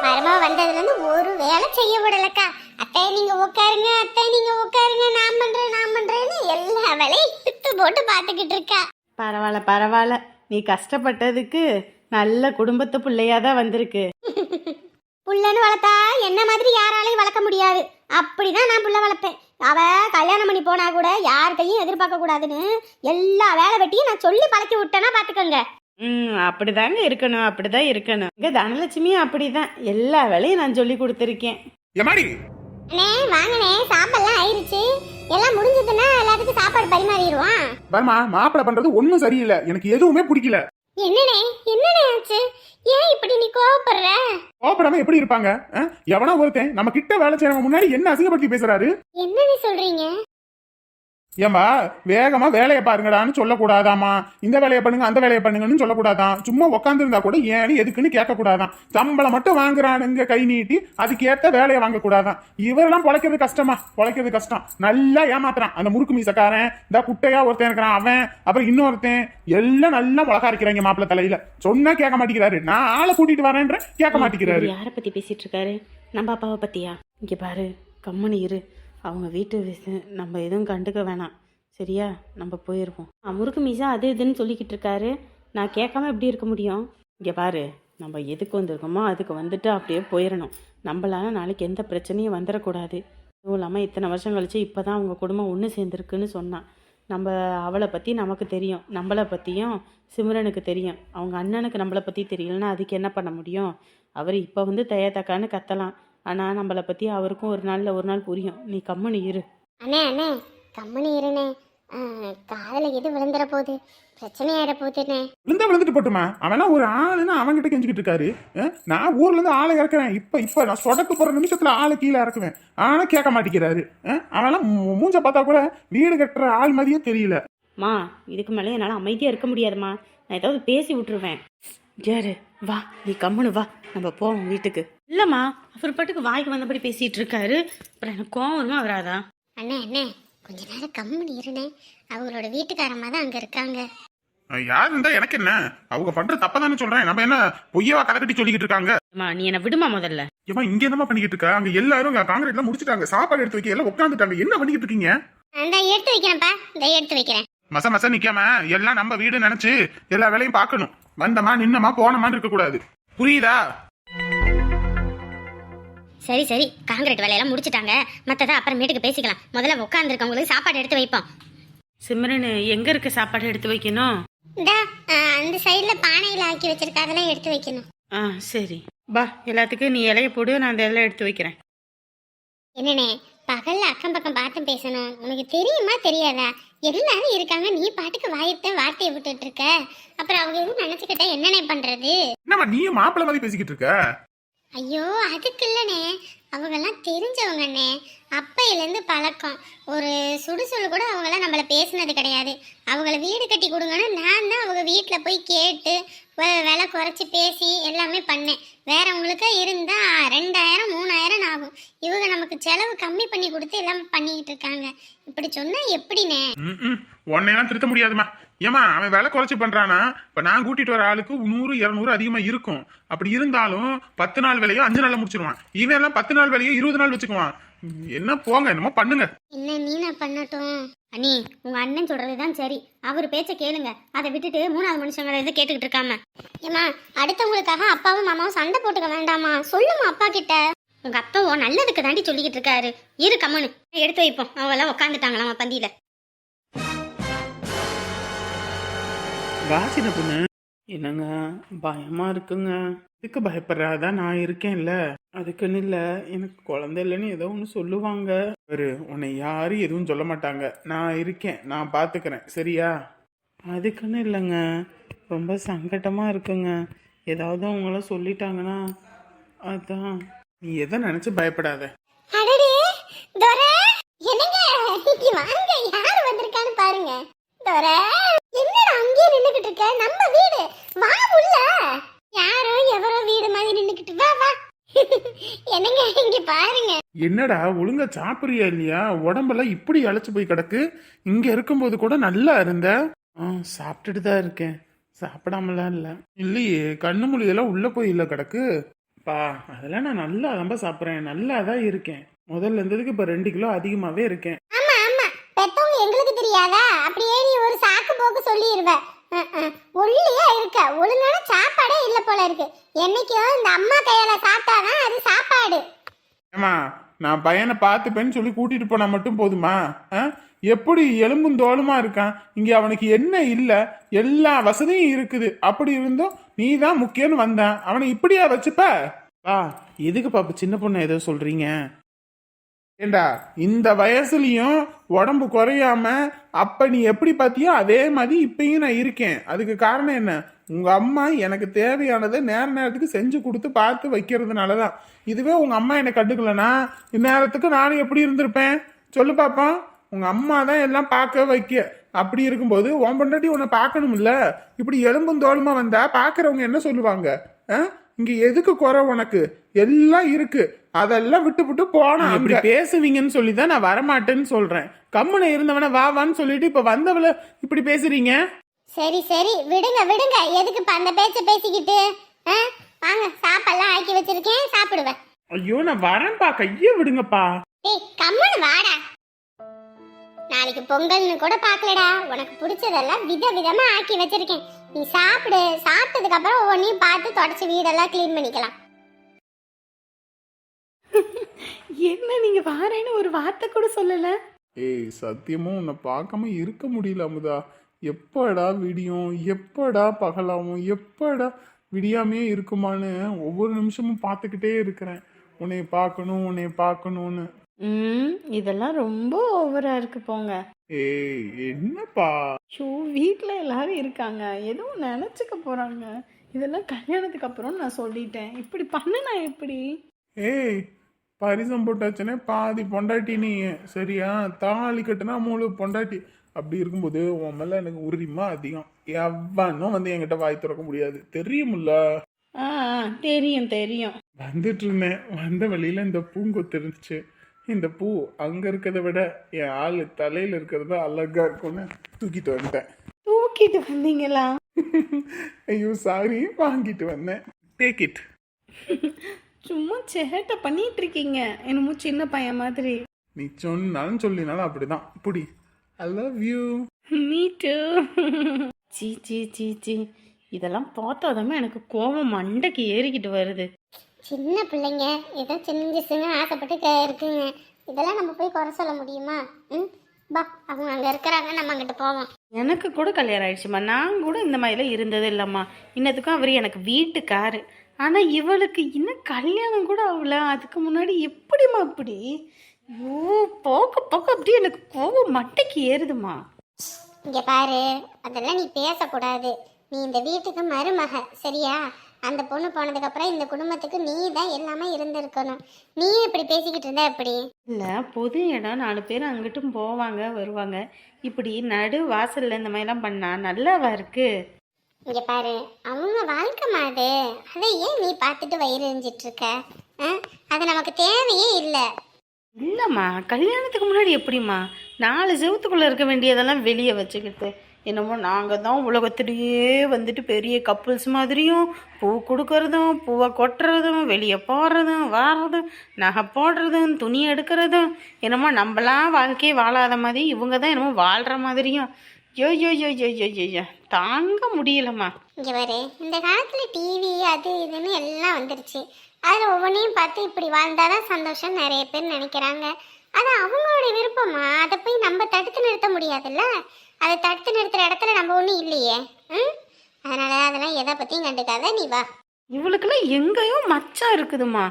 மருமக வந்ததுல இருந்து ஒரு வேலை செய்ய விடலக்கா. அத்தை நீங்க உட்காருங்க, அத்தை நீங்க உட்காருங்க, நான் பண்றேன்னு எல்லா வேலையும் இழுத்து போட்டு பாத்துக்கிட்டு இருக்கா. பரவாயில்ல பரவாயில்ல, நீ கஷ்டப்பட்டதுக்கு நல்ல குடும்பத்து பிள்ளையாதான் வந்திருக்கு. புள்ளன்னு வளர்த்தா என்ன மாதிரி யாராலையும் வளர்க்க முடியாது. அப்படிதான் நான் புள்ள வளர்ப்பேன். அவ கல்யாணம் பண்ணி போனா கூட யார்கிட்டையும் எதிர்பார்க்க கூடாதுன்னு எல்லா வேலை வெட்டியும் நான் சொல்லி பழக்கி விட்டேன்னா பாத்துக்கோங்க. அப்படிதாங்க இருக்கணும், அப்படிதான் இருக்கணும். இங்க தனலட்சுமியும் அப்படிதான், எல்லா வேலையும் நான் சொல்லி கொடுத்துருக்கேன். அண்ணே வாங்கண்ணே, சாப்பாடுலாம் ஆயிருச்சு. எல்லாம் முடிஞ்சதுன்னா எல்லாத்துக்கும் சாப்பாடு பரிமாறிடுவான். மாப்பிள்ள பண்றது ஒன்னும் சரியில்லை, எனக்கு எதுவுமே பிடிக்கல. என்னண்ணே என்னண்ணே ஆச்சு? ஏன் இப்படி நீ கோவப்படுற? கோவப்படாம எப்படி இருப்பாங்க? எவனா ஒருத்தன் நம்ம கிட்ட வேலை செய்யறவங்க முன்னாடி என்ன அசிங்கப்படுத்தி பேசுறாரு? என்னன்னு சொல்றீங்க? ஏம்பா வேகமா வேலையை பாருங்கடான்னு சொல்லக்கூடாதாமா, இந்த வேலையை பண்ணுங்க அந்த வேலையை பண்ணுங்கன்னு சொல்லக்கூடாதான். சும்மா உட்காந்து இருந்தா கூட ஏன்னு எதுக்குன்னு கேட்க கூடாதான். சம்பளம் மட்டும் வாங்குறானுங்க கை நீட்டி, அதுக்கேற்ற வேலையை வாங்க கூடாதான். இவரெல்லாம் பொழைக்கிறது கஷ்டமா? பொழைக்கிறது கஷ்டம். நல்லா ஏமாத்துறான் அந்த முறுக்கு மீசக்காரன், இந்த குட்டையா ஒருத்தன் இருக்கிறான் அவன், அப்புறம் இன்னொருத்தன், எல்லாம் நல்லா மிளகா அரைக்கிறாங்க மாப்பிள்ள தலையில. சொன்னா கேட்க மாட்டேங்கிறாரு. நான் ஆளை கூட்டிட்டு வரேன்ற கேட்க மாட்டேங்கிறாரு. யாரை பத்தி பேசிட்டு இருக்காரு? நம்ம அப்பாவை பத்தியா? இங்க பாரு, கம்முனு இரு. அவங்க வீட்டு நம்ம எதுவும் கண்டுக்க வேணாம், சரியா? நம்ம போயிடுவோம். முறுக்கு மீசா அது இதுன்னு சொல்லிக்கிட்டு இருக்காரு, நான் கேட்காம எப்படி இருக்க முடியும்? இங்கே பாரு, நம்ம எதுக்கு வந்திருக்கோமோ அதுக்கு வந்துட்டு அப்படியே போயிடணும். நம்மளால நாளைக்கு எந்த பிரச்சனையும் வந்துடக்கூடாது. அதுவும் இல்லாமல் இத்தனை வருஷம் கழிச்சு இப்போ தான் அவங்க குடும்பம் ஒன்று சேர்ந்துருக்குன்னு சொன்னான். நம்ம அவளை பற்றி நமக்கு தெரியும், நம்மளை பற்றியும் சிம்ரனுக்கு தெரியும். அவங்க அண்ணனுக்கு நம்மளை பற்றி தெரியலன்னா அதுக்கு என்ன பண்ண முடியும்? அவர் இப்போ வந்து தக்கான்னு கத்தலாம், ஆனால் நம்மளை பற்றி அவருக்கும் ஒரு நாள் புரியும். நீ கம்முனு இரு. அண்ணே அண்ணே கம்முனு இருண்ணே. காதல எது விழுந்துற போகுது, பிரச்சனை ஆயிட போகுதுண்ணே. விழுந்துட்டு போட்டுமா, அவனா ஒரு ஆளுன்னு அவன்கிட்ட கெஞ்சிக்கிட்டு இருக்காரு. நான் ஊர்ல இருந்து ஆளை இறக்குறேன், இப்ப நான் சொடக்கு போற நிமிஷத்துல ஆளை கீழே இறக்குவேன், ஆனா கேட்க மாட்டேங்கிறாரு. அவெல்லாம் மூஞ்ச பார்த்தா கூட வீடு கட்டுற ஆள் மாதிரியே தெரியல. மா இதுக்கு மேலே என்னால் அமைதியாக இருக்க முடியாதுமா, நான் ஏதாவது பேசி விட்டுருவேன். யாரு வா, நீ கம்முனு வா, நம்ம போவோம் வீட்டுக்கு. இல்லைம்மா, அவர் பாட்டுக்கு வாய்க்கு வந்தபடி பேசிகிட்டு இருக்காரு, அப்புறம் எனக்கு கோவம் வருமா வராதா? அண்ணே அண்ணே கொஞ்ச நேரம் கம்முனு இருண்ணே. அவங்களோட வீட்டுக்காரம்மா தான் அங்கே இருக்காங்க. யார் இருந்தா எனக்கு என்ன? அவங்க பண்ற தப்பதானே சொல்றேன். நம்ம என்ன பொய்யவா கதை கட்டி சொல்லிக்கிட்டு இருக்காங்க? நீ என்ன விடுமா முதல்ல. ஏமா இங்க என்னமா பண்ணிக்கிட்டு இருக்கா? அங்க எல்லாரும் காங்கிரீட்லாம் முடிச்சிட்டாங்க, சாப்பாடு எடுத்து வைக்க எல்லாம் உட்காந்துட்டாங்க. என்ன பண்ணிக்கிட்டு இருக்கீங்க? அந்த எடுத்து வைக்கிறேன்ப்பா, இந்த எடுத்து வைக்கிறேன். மச நிக்காம எல்லாம் நம்ம வீடு நினைச்சு எல்லா வேலையும் பார்க்கணும். வந்தமா நின்னமா போனமான்னு இருக்க கூடாது, புரியுதா? சரி சரி, காங்கிரீட் வேலையெல்லாம் முடிச்சிட்டாங்க, மற்றதை அப்புறமேட்டுக்கு பேசிக்கலாம். முதல்ல உட்காந்துருக்கவங்களுக்கு சாப்பாடு எடுத்து வைப்போம். சிம்ரன் எங்க இருக்கு சாப்பாடு எடுத்து வைக்கணும்? அந்த சைடுல பானையில ஆக்கி வச்சிருக்க, அதெல்லாம் எடுத்து வைக்கணும். சரி பா, எல்லாத்துக்கும் நீ இலைய போடு, நான் அந்த இலைய எடுத்து வைக்கிறேன். என்னண்ணே பகல்ல அக்கம் பக்கம் பார்த்து பேசணும், உனக்கு தெரியுமா தெரியாதா? எல்லாரும் இருக்காங்க, நீ பாட்டுக்கு வார்த்தையை விட்டுட்டு இருக்க. அப்புறம் அவங்க எதுவும் நினைச்சுக்கிட்ட என்னண்ணே பண்றது? என்னமா நீ மாப்பிள்ள மாதிரி பேசிக்கிட்டு இருக்க? ஐயோ அதுக்கு இல்லண்ணே, அவங்கெல்லாம் தெரிஞ்சவங்கண்ணே, அப்பையிலேருந்து பழக்கம். ஒரு சுடுசொல்லு கூட அவங்களாம் நம்மளை பேசுனது கிடையாது. அவங்கள வீடு கட்டி கொடுங்கன்னு நான் தான் அவங்க வீட்டில் போய் கேட்டு விலை குறைச்சி பேசி எல்லாமே பண்ணேன். வேறவங்களுக்கு இருந்தால் 2000 3000 ஆகும். இவங்க நமக்கு செலவு கம்மி பண்ணி கொடுத்து எல்லாமே பண்ணிக்கிட்டு இருக்காங்க. இப்படி சொன்னால் எப்படிண்ணே? உன்னையெல்லாம் திருத்த முடியாதுமா. ஏமா அவன் விலை குறைச்சி பண்றானா? இப்ப நான் கூட்டிட்டு வர ஆளுக்கு 100 200 அதிகமா இருக்கும். அப்படி இருந்தாலும் 10 நாள் வேலையோ 5 நாள்ல முடிச்சிருவான். இவன் எல்லாம் 10 நாள் வேலையோ 20 நாள் வச்சுக்குவான். என்ன போங்க, என்னமோ பண்ணுங்க. என்ன நீ நான் பண்ணட்டும்? அண்ணி உங்க அண்ணன் சொல்றதுதான் சரி, அவர் பேச்ச கேளுங்க. அதை விட்டுட்டு 3வது மனுஷங்களை எது கேட்டுக்கிட்டு இருக்காம. ஏமா அடுத்தவங்களுக்காக அப்பாவும் மாமாவும் சண்டை போட்டுக்க வேண்டாமா? சொல்லுமா அப்பா கிட்ட. உங்க அப்பாவும் நல்லதுக்கு தாண்டி சொல்லிக்கிட்டு இருக்காரு. இரு கம்மனு எடுத்து வைப்போம். அவங்க எல்லாம் உட்காந்துட்டாங்களாமா பந்தியில. வாசின பொண்ணு என்னங்க பயமா இருக்குங்க. இதுக்கு பயப்படுறாதான் நான் இருக்கேன்ல, அதுக்குன்னு இல்ல, எனக்கு குழந்தை இல்லைன்னு ஏதோ ஒன்று சொல்லுவாங்க. உன்னை யாரும் எதுவும் சொல்ல மாட்டாங்க, நான் இருக்கேன், நான் பாத்துக்கிறேன், சரியா? அதுக்குன்னு இல்லைங்க, ரொம்ப சங்கட்டமா இருக்குங்க. ஏதாவது அவங்கள சொல்லிட்டாங்கன்னா அதான். நீ எதை நினைச்சு பயப்படாத. பாருங்க என்னடா அங்கேயே நின்னுகிட்டு இருக்க? நம்ம வீடு, வா உள்ள. யாரோ எவரோ வீடு மாதிரி நின்னுகிட்டு, வா வா. என்னங்க இங்க பாருங்க. என்னடா ஒழுங்கா சாப்பிடுறியா இல்லையா? உடம்பெல்லாம் இப்படி அழைச்சு போய் கிடக்கு. இங்க இருக்கும்போது கூட நல்லா இருந்த. சாப்பிட்டுட்டு தான் இருக்கேன், சாப்பிடாமலாம் இல்ல. இல்லையே, கண்ணு மொழியெல்லாம் உள்ள போய் இல்ல கிடக்கு. பா அதெல்லாம் நான் நல்லா ரொம்ப சாப்பிட்றேன், நல்லா தான் இருக்கேன். முதல்ல இருந்ததுக்கு இப்போ 2 கிலோ அதிகமாகவே இருக்கேன். ஆமா ஆமா, பெத்தவங்க எங்களுக்கு தெரியாதா? அப்படியே நீ ஒரு சாக்கு போக்கு சொல்லிடுவ. ஒல்லியா இருக்க, ஒழுங்கான சாப்பாடே இல்ல போல இருக்கு. என்னைக்கும் இந்த அம்மா கையால சாப்பிட்டாதான் அது சாப்பாடு. ஏமா நான் பையனை பார்த்துப்பேன்னு சொல்லி கூட்டிட்டு போனா மட்டும் போதுமா? எப்படி எலும்பும் தோலுமா இருக்கான். இங்க அவனுக்கு என்ன இல்லை, எல்லா வசதியும் இருக்குது. அப்படி இருந்தும் நீ தான் முக்கியம்னு வந்தான், அவனை இப்படியா வச்சுப்ப? எதுக்கு பாப்பு சின்ன பொண்ணு ஏதோ சொல்றீங்க? ஏண்டா இந்த வயசுலயும் உடம்பு குறையாம அப்ப நீ எப்படி பாத்தியோ அதே மாதிரி இப்பயும் நான் இருக்கேன். அதுக்கு காரணம் என்ன? உங்க அம்மா எனக்கு தேவையானதை நேரத்துக்கு செஞ்சு கொடுத்து பார்த்து வைக்கிறதுனாலதான். இதுவே உங்க அம்மா என்னை கண்டுக்கலனா இந்நேரத்துக்கு நானும் எப்படி இருந்திருப்பேன் சொல்லு பாப்பா? உங்க அம்மா தான் எல்லாம் பார்க்க வைக்க. அப்படி இருக்கும்போது உன் பொண்டாட்டி உன்னை பார்க்கணும்ல. இப்படி எலும்பும் தோலுமா வந்தா பாக்குறவங்க என்ன சொல்லுவாங்க? இங்க எதுக்கு குறை? உனக்கு எல்லாம் இருக்கு, அதெல்லாம் விட்டு விட்டு போனா இப்படி பேசுவீங்கன்னு சொல்லிதான் நான் வரமாட்டேன்னு சொல்றேன். கம்முனை இருந்தவன வான்னு சொல்லிட்டு இப்ப வந்தவள இப்படி பேசுறீங்க. சரி சரி, விடுங்க விடுங்க, எதுக்கு அந்த பேச்ச பேசிக்கிட்டு? வாங்க, சாப்பாடுலாம் ஆக்கி வச்சிருக்கேன், சாப்பிடுவேன். ஐயோ நான் வரேன்ப்பா, கைய விடுங்கப்பா. ஏய் கம்முனு வாடா. நாளைக்கு பொங்கல்னு கூட பாக்கலடா, உனக்கு பிடிச்சதெல்லாம் விதவிதமா ஆக்கி வச்சிருக்கேன். நீ சாப்பிடு, சாப்பிட்டதுக்கு அப்புறம் ஒவ்வொன்றையும் பார்த்து தொடச்சி வீடெல்லாம் கிளீன் பண்ணிக்கலாம். என்ன நீங்க வாரேன்னு ஒரு வார்த்தை கூட சொல்லல? ஏய் சத்தியமும் உன்னை பார்க்காம இருக்க முடியல அமுதா. எப்படா விடியும், எப்படா பகலாவும், எப்படா விடியாமே இருக்குமான்னு ஒவ்வொரு நிமிஷமும் பார்த்துக்கிட்டே இருக்கிறேன். உன்னை பார்க்கணும்னு. இதெல்லாம் ரொம்ப ஓவரா இருக்கு போங்க. ஏய் என்னப்பா? ஷோ, வீட்டில் எல்லாரும் இருக்காங்க, எதுவும் நினச்சிக்க போறாங்க. இதெல்லாம் கல்யாணத்துக்கு அப்புறம் நான் சொல்லிட்டேன். இப்படி பண்ண நான் எப்படி? ஏய் பரிசம் போட்டாச்சுனே பாதி பொண்டாட்டி நீ, சரியா? தாலி கட்டுனா முழு பொண்டாட்டி. அப்படி இருக்கும்போது உன் மேல எனக்கு உரிமை அதிகம். எவனும் வந்து என்கிட்ட வாய் திறக்க முடியாது, தெரியுமில்ல? தெரியும் தெரியும். வந்துட்டு இருந்தேன், வந்த வழியில இந்த பூங்கொத்து இருந்துச்சு. இந்த பூ அங்க இருக்கிறத விட என் ஆளு தலையில இருக்கிறது அழகா இருக்கும்னு தூக்கிட்டு வந்துட்டேன். தூக்கிட்டு வந்தீங்களா? ஐயோ சாரி, வாங்கிட்டு வந்தேன். Take it. சும்மா சேட்டை பண்ணிட்டு இருக்கீங்க, என்னமோ சின்ன பையன் மாதிரி. நீ சொன்னாலும் சொல்லினாலும் அப்படிதான். இப்படி I love you. Me too. சீ சீ சீ சீ, இதெல்லாம் பார்த்தாதாம எனக்கு கோபம் மண்டைக்கு ஏறிக்கிட்டு வருது. சின்ன பிள்ளைங்க ஏதோ சின்ன ஆசைப்பட்டு இருக்குங்க. இதெல்லாம் நம்ம போய் குறை சொல்ல முடியுமா? பா, அவங்க அங்கே இருக்கிறாங்க, நம்ம அங்கிட்டு போவோம். எனக்கு கூட கல்யாணம் ஆயிடுச்சுமா, நான் கூட இந்த மாதிரிலாம் இருந்தது இல்லைம்மா. இன்னத்துக்கும் அவர் எனக்கு வீட்டுக்காரு. ஆனால் இவளுக்கு இன்னும் கல்யாணம் கூட ஆகல. அதுக்கு முன்னாடி எப்படிம்மா இப்படி? ஐயோ, போக்க அப்படியே எனக்கு கோபம் மட்டைக்கு ஏறுதுமா. இங்கே பாரு, அதெல்லாம் நீ பேசக்கூடாது. நீ இந்த வீட்டுக்கு மருமக, சரியா? அந்த பொண்ணு போனதுக்கப்புறம் இந்த குடும்பத்துக்கு நீ தான் எல்லாமே இருந்திருக்கணும். நீ இப்படி பேசிக்கிட்டு இருந்தா எப்படி? இல்லை, பொது இடம், 4 பேர் அங்கிட்டும் போவாங்க வருவாங்க. இப்படி நடு வாசலில் இந்த மாதிரிலாம் பண்ணால் நல்லாவா இருக்கு? இங்கே பாரு, அவங்க வாழ்க்கை மாது, அதை ஏன் நீ பார்த்துட்டு வயிறு எரிஞ்சிட்டு இருக்க? அது நமக்கு தேவையே இல்லை. இல்லைம்மா, கல்யாணத்துக்கு முன்னாடி எப்படிம்மா 4 செவத்துக்குள்ளே இருக்க வேண்டியதெல்லாம் வெளியே வச்சுக்கிட்டு என்னமோ நாங்கள் தான் உலகத்திலேயே வந்துட்டு பெரிய கப்புள்ஸ் மாதிரியும் பூ கொடுக்கறதும், பூவை கொட்டுறதும், வெளியே போடுறதும், வாடுறதும், நகை போடுறதும், துணி எடுக்கிறதும், என்னமோ நம்மளாம் வாழ்க்கையே வாழாத மாதிரி இவங்க தான் என்னமோ வாழ்கிற மாதிரியும். யோ யோ யோ யோ யோ யோ தாங்க முடியலம்மா. இங்கே பாரு, இந்த காலத்தில் டிவி அது இதுன்னு எல்லாம் வந்துருச்சு. அதில் ஒவ்வொன்றையும் பார்த்து இப்படி வாழ்ந்தாதான் சந்தோஷம் நிறைய பேர் நினைக்கிறாங்க. அது அவங்களோட விருப்பமா, அதை போய் நம்ம தடுத்து நிறுத்த முடியாதுல்ல. அதை தடுத்து நிறுத்துற இடத்துல நம்ம ஒன்றும் இல்லையே. அதனால அதெல்லாம் எதை பற்றியும் கண்டுக்காத, நீ வா. இவளுக்கெல்லாம் எங்கேயோ மச்சம் இருக்குதுமா.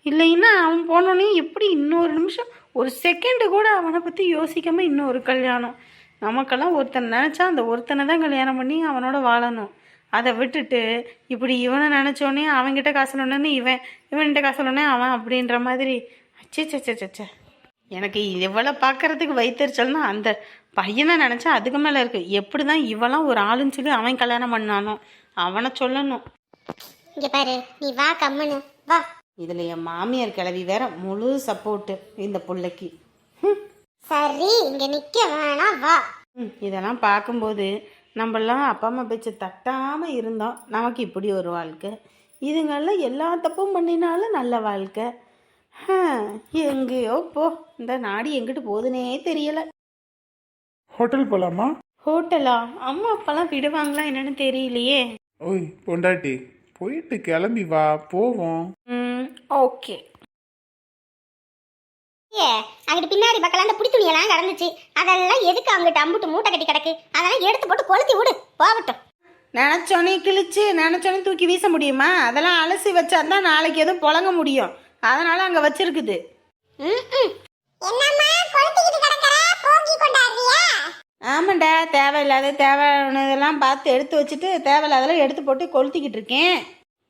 இல்லைன்னா அவன் போனோடனே எப்படி இன்னொரு நிமிஷம் ஒரு செகண்டு கூட அவனை பற்றி யோசிக்காமல் இன்னொரு கல்யாணம். நமக்கெல்லாம் ஒருத்தனை நினச்சா அந்த ஒருத்தனை தான் கல்யாணம் பண்ணி அவனோட வாழணும். அதை விட்டுட்டு இப்படி இவனை நினச்சோடனே அவன்கிட்ட காசு இல்லைன்னு இவன்கிட்ட காசு இல்லைன்னே அவன் அப்படின்ற மாதிரி. அச்சே, எனக்கு எவ்வளோ பார்க்கறதுக்கு வைத்தறிச்சல்னா அந்த பையனை நினச்சா அதுக்கு மேலே இருக்குது. எப்படி தான் இவெல்லாம் ஒரு ஆளுன்னு சொல்லி அவன் கல்யாணம் பண்ணானோ அவனை சொல்லணும். இங்கே பாரு, நீ வா, கம்முன்னு வா. இதில் என் மாமியார் கிளவி வேற முழு சப்போர்ட்டு இந்த பிள்ளைக்கு. சரி, இங்கே நிற்க வேணாம், வா. இதெல்லாம் பார்க்கும்போது நம்மளாம் அப்பா அம்மா பேச்சு தட்டாமல் இருந்தோம், நமக்கு இப்படி ஒரு வாழ்க்கை. இதுங்கெல்லாம் எல்லா தப்பும் பண்ணினாலும் நல்ல வாழ்க்கை. எங்கேயோ போ, இந்த நாடு எங்கிட்டு போகுதுன்னே தெரியலை. ஹோட்டல் போலாமா? ஹோட்டலா? அம்மா அப்பாலாம் விடுவாங்களா என்னன்னு தெரியலையே. ஓய் பொண்டாட்டி, போயிட்டு கிளம்பி வா, போவோம். ஓகே. ஏ அங்கிட்டு பின்னாடி பக்கம் அந்த புடி துணியெல்லாம் கிடந்துச்சு, அதெல்லாம் எதுக்கு அங்கிட்டு அம்புட்டு மூட்டை கட்டி கிடக்கு? அதெல்லாம் எடுத்து போட்டு கொளுத்தி விடு, போகட்டும். நினச்சோன்னே கிழிச்சு நினச்சோன்னே தூக்கி வீச முடியுமா? அதெல்லாம் அலசி வச்சா தான் நாளைக்கு எதுவும் புழங்க முடியும். அதனால அங்கே வச்சிருக்குது. ஆமாண்டா, தேவையானதெல்லாம் பார்த்து எடுத்து வச்சுட்டு தேவையில்லாதெல்லாம் எடுத்து போட்டு கொளுத்திக்கிட்டு இருக்கேன்.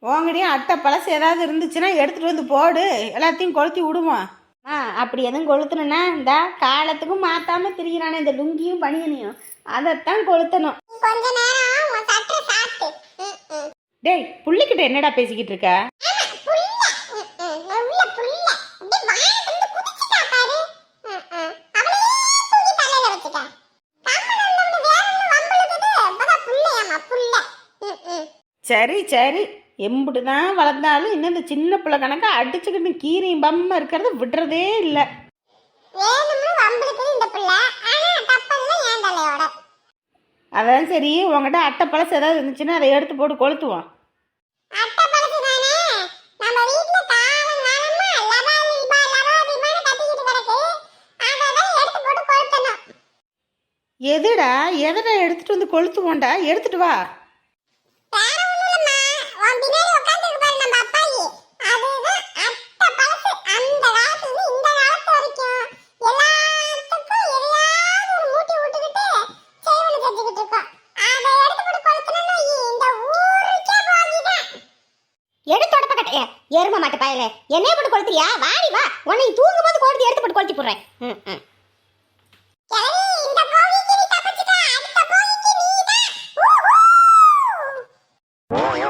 உங்கடையும் அட்டை பழசு ஏதாவது இருந்துச்சுன்னா எடுத்துகிட்டு வந்து போடு, எல்லாத்தையும் கொளுத்தி விடுவோம். அப்படி எதுவும் கொளுத்தணுன்னா இந்த காலத்துக்கும் மாற்றாமல் திரிகிறானே இந்த லுங்கியும் பனியனையும், அதைத்தான் கொளுத்தணும். டேய், புள்ளிக்கிட்ட என்னடா பேசிக்கிட்டு இருக்க? சரி சரி, எம்புட்டு தான் வளர்ந்தாலும் இன்னும் இந்த சின்ன பிள்ளை கணக்கா அடிச்சுக்கிட்டு கீரையும் பம்மா இருக்கிறத விடுறதே இல்லை. அதான் சரி, உங்ககிட்ட அட்டை பழசு ஏதாவது இருந்துச்சுன்னா அதை எடுத்து போட்டு கொளுத்துவோம். எதுடா எடுத்துட்டு வந்து கொளுத்துவோண்டா, எடுத்துட்டு வா. எரும மாட்டு பயல என்னைய போட்டு கொளுத்துறியா? வாடி வா, உன்னை தூங்கும் போது கொளுத்தி எடுத்து போட்டு கொளுத்தி போடுறேன்.